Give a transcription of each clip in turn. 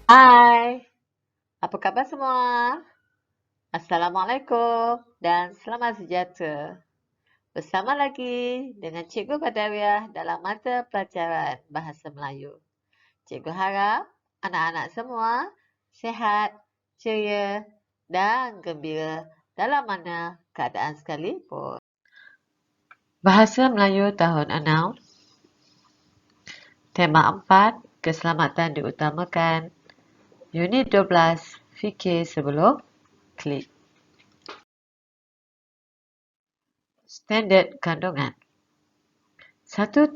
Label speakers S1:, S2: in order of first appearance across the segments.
S1: Hai, apa kabar semua? Assalamualaikum dan selamat sejahtera. Bersama lagi dengan Cikgu Badawiah dalam mata pelajaran Bahasa Melayu. Cikgu harap anak-anak semua sihat, ceria dan gembira dalam mana keadaan sekalipun. Bahasa Melayu tahun 6, tema 4, keselamatan diutamakan. Unit 12, fikir sebelum klik. Standard kandungan 1.4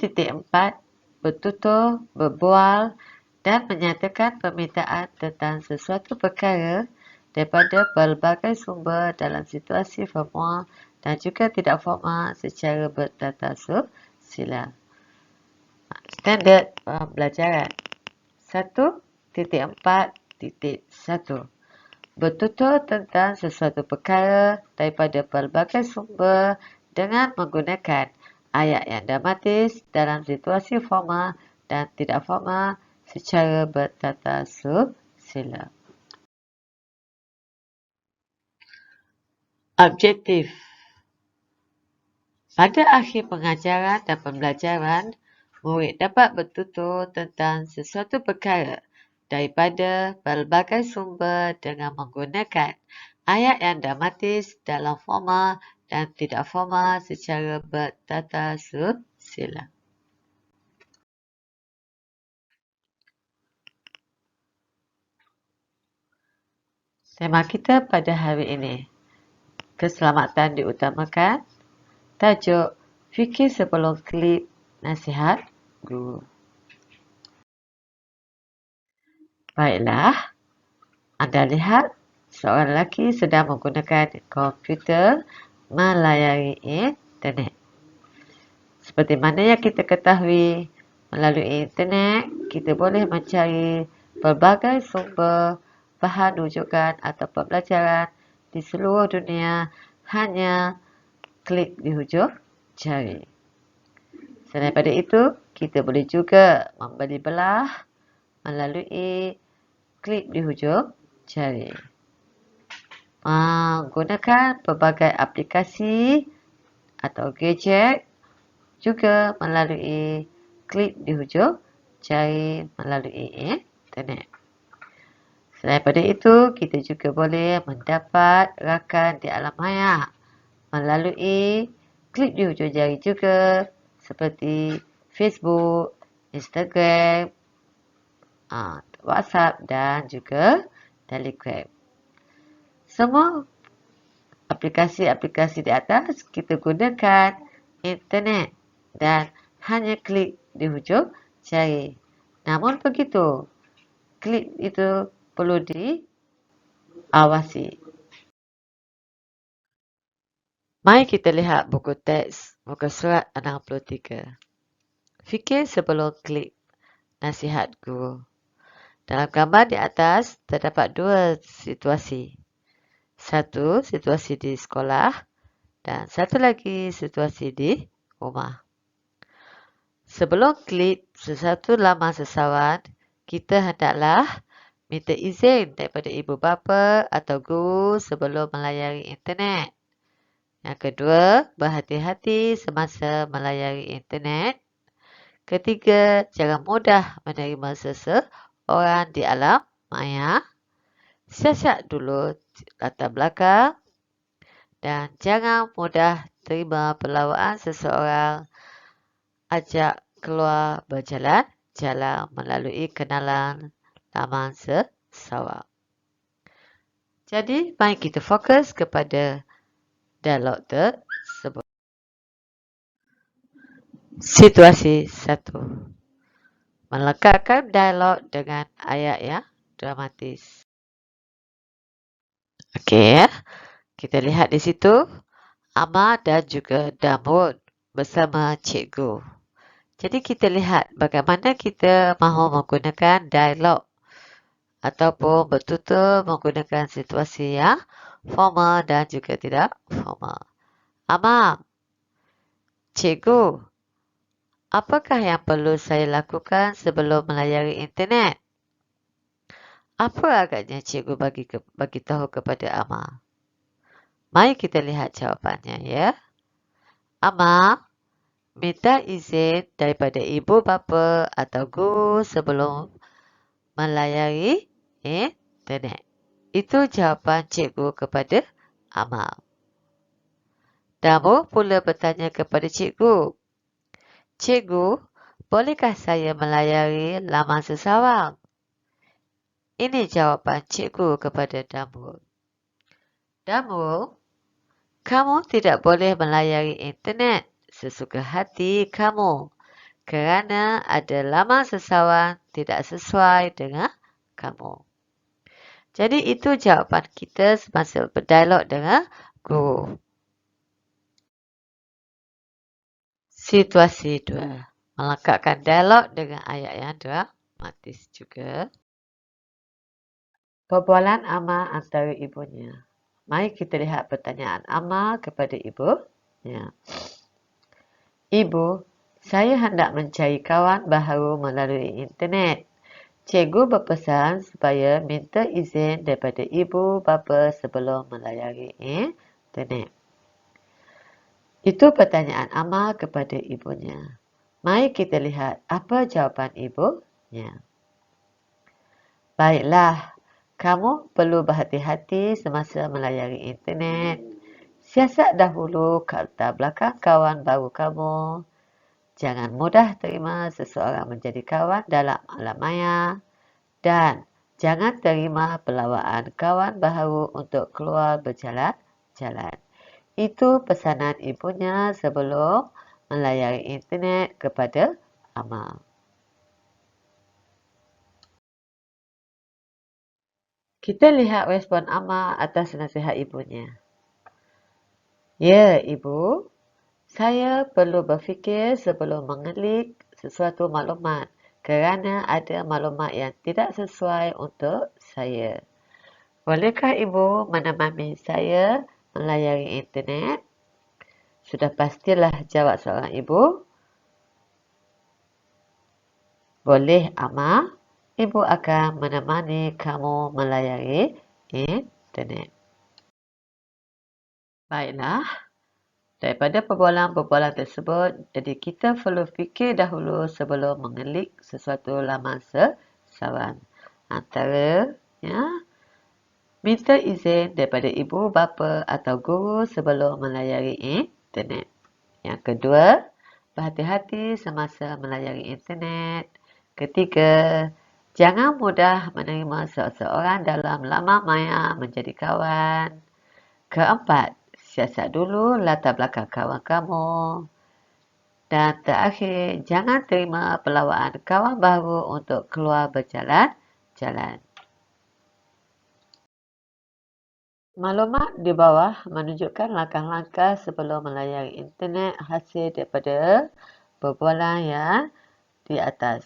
S1: bertutur, berbual dan menyatakan permintaan tentang sesuatu perkara daripada pelbagai sumber dalam situasi formal dan juga tidak formal secara bertata sila. Standard pembelajaran 1.4.1 bertutur tentang sesuatu perkara daripada pelbagai sumber dengan menggunakan ayat yang dramatis dalam situasi formal dan tidak formal secara bertata sila. Objektif. Pada akhir pengajaran dan pembelajaran, murid dapat bertutur tentang sesuatu perkara daripada pelbagai sumber dengan menggunakan ayat yang dramatis dalam formal dan tidak formal secara bertata sila. Tema kita pada hari ini, keselamatan diutamakan. Tajuk, fikir sebelum klik, nasihat guru. Baiklah, anda lihat seorang lelaki sedang menggunakan komputer melayari internet. Seperti mana yang kita ketahui, melalui internet, kita boleh mencari pelbagai sumber, bahan rujukan atau pembelajaran di seluruh dunia hanya klik di hujung jari. Selain daripada itu, kita boleh juga membeli belah melalui klik di hujung jari. Menggunakan pelbagai aplikasi atau gadget juga melalui klik di hujung jari melalui internet. Selain daripada itu, kita juga boleh mendapat rakan di alam maya melalui klik di hujung jari juga seperti Facebook, Instagram, WhatsApp dan juga Telegram. Semua aplikasi-aplikasi di atas kita gunakan internet dan hanya klik di hujung jari. Namun begitu, klik itu perlu diawasi. Mari kita lihat buku teks muka surat 63. Fikir sebelum klik, nasihat guru. Dalam gambar di atas terdapat dua situasi. Satu situasi di sekolah dan satu lagi situasi di rumah. Sebelum klik sesuatu laman sesawan, kita hendaklah minta izin daripada ibu bapa atau guru sebelum melayari internet. Yang kedua, berhati-hati semasa melayari internet. Ketiga, jangan mudah menerima seseorang di alam maya. Siasat dulu latar belakang dan jangan mudah terima perlawanan seseorang ajak keluar berjalan-jalan melalui kenalan laman sesawan. Jadi, mari kita fokus kepada dialog tersebut. Situasi 1. Melengkapkan dialog dengan ayat yang dramatis. Okey, kita lihat di situ Amar dan juga Damrud bersama cikgu. Jadi kita lihat bagaimana kita mahu menggunakan dialog ataupun bertutur menggunakan situasi yang formal dan juga tidak formal. Amar, cikgu, apakah yang perlu saya lakukan sebelum melayari internet? Apa agaknya cikgu bagi tahu kepada Amal? Mari kita lihat jawapannya ya. Amal minta izin daripada ibu bapa atau guru sebelum melayari internet. Itu jawapan cikgu kepada Amal. Damu pula bertanya kepada cikgu, "Cikgu, bolehkah saya melayari laman sesawang?" Ini jawapan cikgu kepada Damul. Damul, kamu tidak boleh melayari internet sesuka hati kamu kerana ada laman sesawang tidak sesuai dengan kamu. Jadi itu jawapan kita semasa berdialog dengan guru. Situasi 2. Melengkapkan dialog dengan ayat yang dramatis juga. Perbualan Amal antara ibunya. Mari kita lihat pertanyaan Amal kepada ibunya. Ibu, saya hendak mencari kawan baharu melalui internet. Cikgu berpesan supaya minta izin daripada ibu bapa sebelum melayari internet. Itu pertanyaan Amal kepada ibunya. Mari kita lihat apa jawapan ibunya. Baiklah, kamu perlu berhati-hati semasa melayari internet. Siasat dahulu latar belakang kawan baru kamu. Jangan mudah terima seseorang menjadi kawan dalam alam maya. Dan jangan terima pelawaan kawan baharu untuk keluar berjalan-jalan. Itu pesanan ibunya sebelum melayari internet kepada Amal. Kita lihat respon Amal atas nasihat ibunya. Ya, ibu. Saya perlu berfikir sebelum mengelik sesuatu maklumat kerana ada maklumat yang tidak sesuai untuk saya. Bolehkah ibu menemani saya melayari internet? Sudah pastilah jawab seorang ibu. Boleh, Amal. Ibu akan menemani kamu melayari internet. Baiklah. Daripada perbualan-perbualan tersebut, jadi kita perlu fikir dahulu sebelum mengelik sesuatu laman sesawang. Antaranya, minta izin daripada ibu bapa atau guru sebelum melayari internet. Yang kedua, berhati-hati semasa melayari internet. Ketiga, jangan mudah menerima seseorang dalam laman maya menjadi kawan. Keempat, siasat dulu latar belakang kawan kamu. Dan terakhir, jangan terima pelawaan kawan baru untuk keluar berjalan-jalan. Maklumat di bawah menunjukkan langkah-langkah sebelum melayari internet hasil daripada perbualan yang di atas.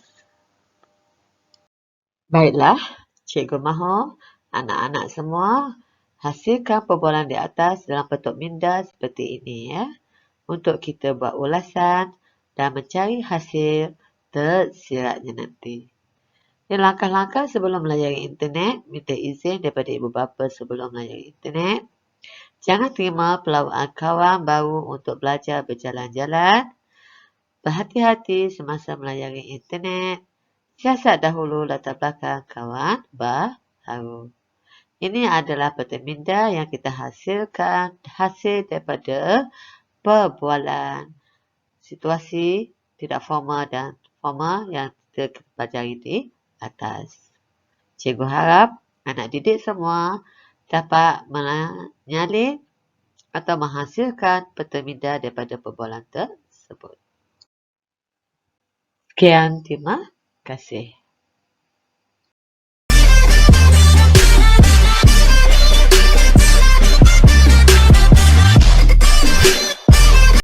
S1: Baiklah, cikgu mahu anak-anak semua hasilkan perbualan di atas dalam bentuk minda seperti ini ya. Untuk kita buat ulasan dan mencari hasil tersiratnya nanti. Ini langkah-langkah sebelum melayari internet, minta izin daripada ibu bapa sebelum melayari internet. Jangan terima pelawaan kawan baru untuk belajar berjalan-jalan. Berhati-hati semasa melayari internet. Siasat dahulu latar belakang kawan baru. Ini adalah peta minda yang kita hasilkan hasil daripada perbualan situasi tidak formal dan formal yang kita pelajari di atas. Cikgu harap anak didik semua dapat menyalin atau menghasilkan peta minda daripada perbualan tersebut. Sekian, terima kasih.